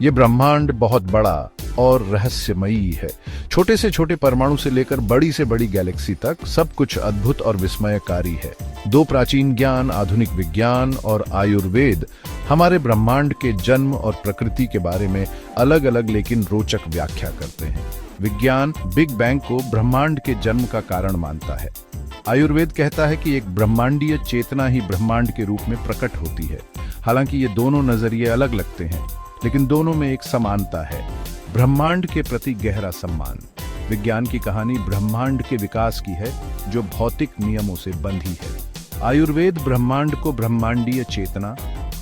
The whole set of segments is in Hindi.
ये ब्रह्मांड बहुत बड़ा और रहस्यमयी है। छोटे से छोटे परमाणु से लेकर बड़ी से बड़ी गैलेक्सी तक सब कुछ अद्भुत और विस्मयकारी है। दो प्राचीन ज्ञान, आधुनिक विज्ञान और आयुर्वेद, हमारे ब्रह्मांड के जन्म और प्रकृति के बारे में अलग अलग लेकिन रोचक व्याख्या करते हैं। विज्ञान बिग बैंग को ब्रह्मांड के जन्म का कारण मानता है। आयुर्वेद कहता है कि एक ब्रह्मांडीय चेतना ही ब्रह्मांड के रूप में प्रकट होती है। हालांकि ये दोनों नजरिए अलग लगते हैं, लेकिन दोनों में एक समानता है, ब्रह्मांड के प्रति गहरा सम्मान। विज्ञान की कहानी ब्रह्मांड के विकास की है, जो भौतिक नियमों से बंधी है। आयुर्वेद ब्रह्मांड को ब्रह्मांडीय चेतना,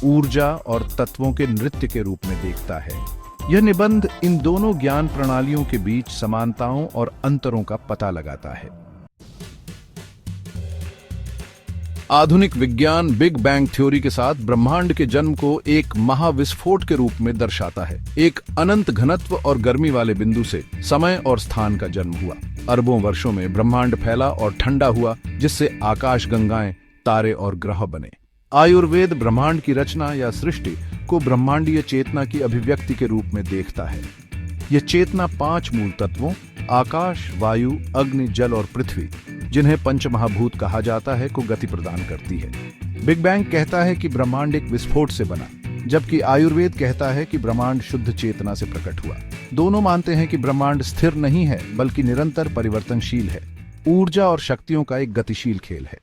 ऊर्जा और तत्वों के नृत्य के रूप में देखता है। यह निबंध इन दोनों ज्ञान प्रणालियों के बीच समानताओं और अंतरों का पता लगाता है। आधुनिक विज्ञान बिग बैंग थ्योरी के साथ ब्रह्मांड के जन्म को एक महाविस्फोट के रूप में दर्शाता है। एक अनंत घनत्व और गर्मी वाले बिंदु से समय और स्थान का जन्म हुआ। अरबों वर्षों में ब्रह्मांड फैला और ठंडा हुआ, जिससे आकाश गंगाएं, तारे और ग्रह बने। आयुर्वेद ब्रह्मांड की रचना या सृष्टि को ब्रह्मांडीय चेतना की अभिव्यक्ति के रूप में देखता है। यह चेतना 5 मूल तत्वों आकाश, वायु, अग्नि, जल और पृथ्वी, जिन्हें पंचमहाभूत कहा जाता है, को गति प्रदान करती है। बिग बैंग कहता है कि ब्रह्मांड एक विस्फोट से बना, जबकि आयुर्वेद कहता है कि ब्रह्मांड शुद्ध चेतना से प्रकट हुआ। दोनों मानते हैं कि ब्रह्मांड स्थिर नहीं है, बल्कि निरंतर परिवर्तनशील है, ऊर्जा और शक्तियों का एक गतिशील खेल है।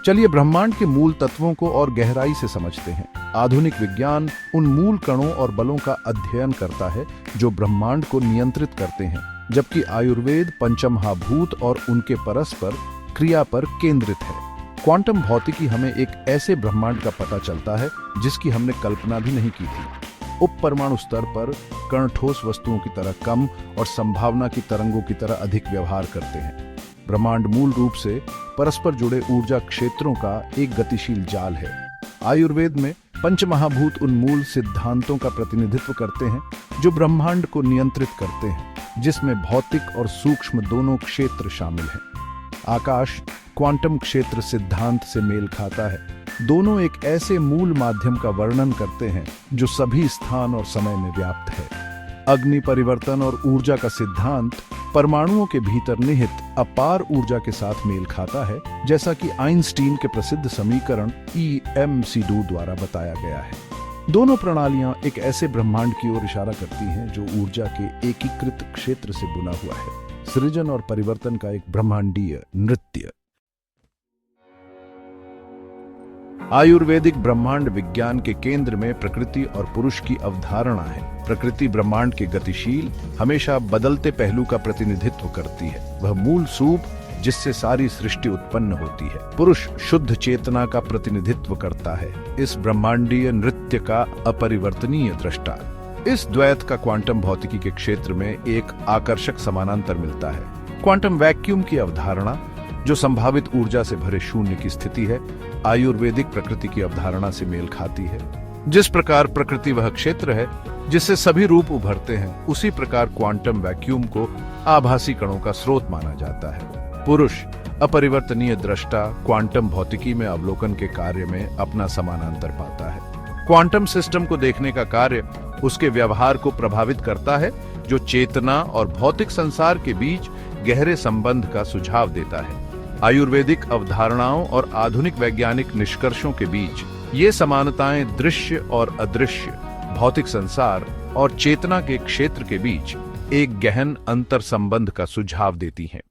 चलिए ब्रह्मांड के मूल तत्वों को और गहराई से समझते हैं। आधुनिक विज्ञान उन मूल कणों और बलों का अध्ययन करता है जो ब्रह्मांड को नियंत्रित करते हैं, जबकि आयुर्वेद पंचमहाभूत और उनके परस्पर क्रिया पर केंद्रित है। क्वांटम भौतिकी हमें एक ऐसे ब्रह्मांड का पता चलता है जिसकी हमने कल्पना भी नहीं की थी। उप परमाणु स्तर पर कण ठोस वस्तुओं की तरह कम और संभावना की तरंगों की तरह अधिक व्यवहार करते हैं। ब्रह्मांड मूल रूप से परस्पर जुड़े ऊर्जा क्षेत्रों का एक गतिशील जाल है। आयुर्वेद में पंचमहाभूत उन मूल सिद्धांतों का प्रतिनिधित्व करते हैं जो ब्रह्मांड को नियंत्रित करते हैं, जिसमें भौतिक और सूक्ष्म दोनों क्षेत्र शामिल हैं। आकाश क्वांटम क्षेत्र सिद्धांत से मेल खाता है। दोनों एक ऐसे मूल माध्यम का वर्णन करते हैं जो सभी स्थान और समय में व्याप्त है। अग्नि परिवर्तन और ऊर्जा का सिद्धांत परमाणुओं के भीतर निहित अपार ऊर्जा के साथ मेल खाता है, जैसा कि आइंस्टीन के प्रसिद्ध समीकरण EmC2 द्वारा बताया गया है। दोनों प्रणालियां एक ऐसे ब्रह्मांड की ओर इशारा करती हैं जो ऊर्जा के एकीकृत क्षेत्र से बुना हुआ है, सृजन और परिवर्तन का एक ब्रह्मांडीय नृत्य। आयुर्वेदिक ब्रह्मांड विज्ञान के केंद्र में प्रकृति और पुरुष की अवधारणा है। प्रकृति ब्रह्मांड के गतिशील, हमेशा बदलते पहलू का प्रतिनिधित्व करती है। वह मूल सूप जिससे सारी सृष्टि उत्पन्न होती है। पुरुष शुद्ध चेतना का प्रतिनिधित्व करता है, इस ब्रह्मांडीय नृत्य का अपरिवर्तनीय दृष्टा। इस द्वैत का क्वांटम भौतिकी के क्षेत्र में एक आकर्षक समानांतर मिलता है। क्वांटम वैक्यूम की अवधारणा, जो संभावित ऊर्जा से भरे शून्य की स्थिति है, आयुर्वेदिक प्रकृति की अवधारणा से मेल खाती है। जिस प्रकार प्रकृति वह क्षेत्र है जिससे सभी रूप उभरते हैं, उसी प्रकार क्वांटम वैक्यूम को आभासी कणों का स्रोत माना जाता है। पुरुष अपरिवर्तनीय दृष्टा क्वांटम भौतिकी में अवलोकन के कार्य में अपना समानांतर पाता है। क्वांटम सिस्टम को देखने का कार्य उसके व्यवहार को प्रभावित करता है, जो चेतना और भौतिक संसार के बीच गहरे संबंध का सुझाव देता है। आयुर्वेदिक अवधारणाओं और आधुनिक वैज्ञानिक निष्कर्षों के बीच ये समानताएं दृश्य और अदृश्य, भौतिक संसार और चेतना के क्षेत्र के बीच एक गहन अंतर संबंध का सुझाव देती हैं।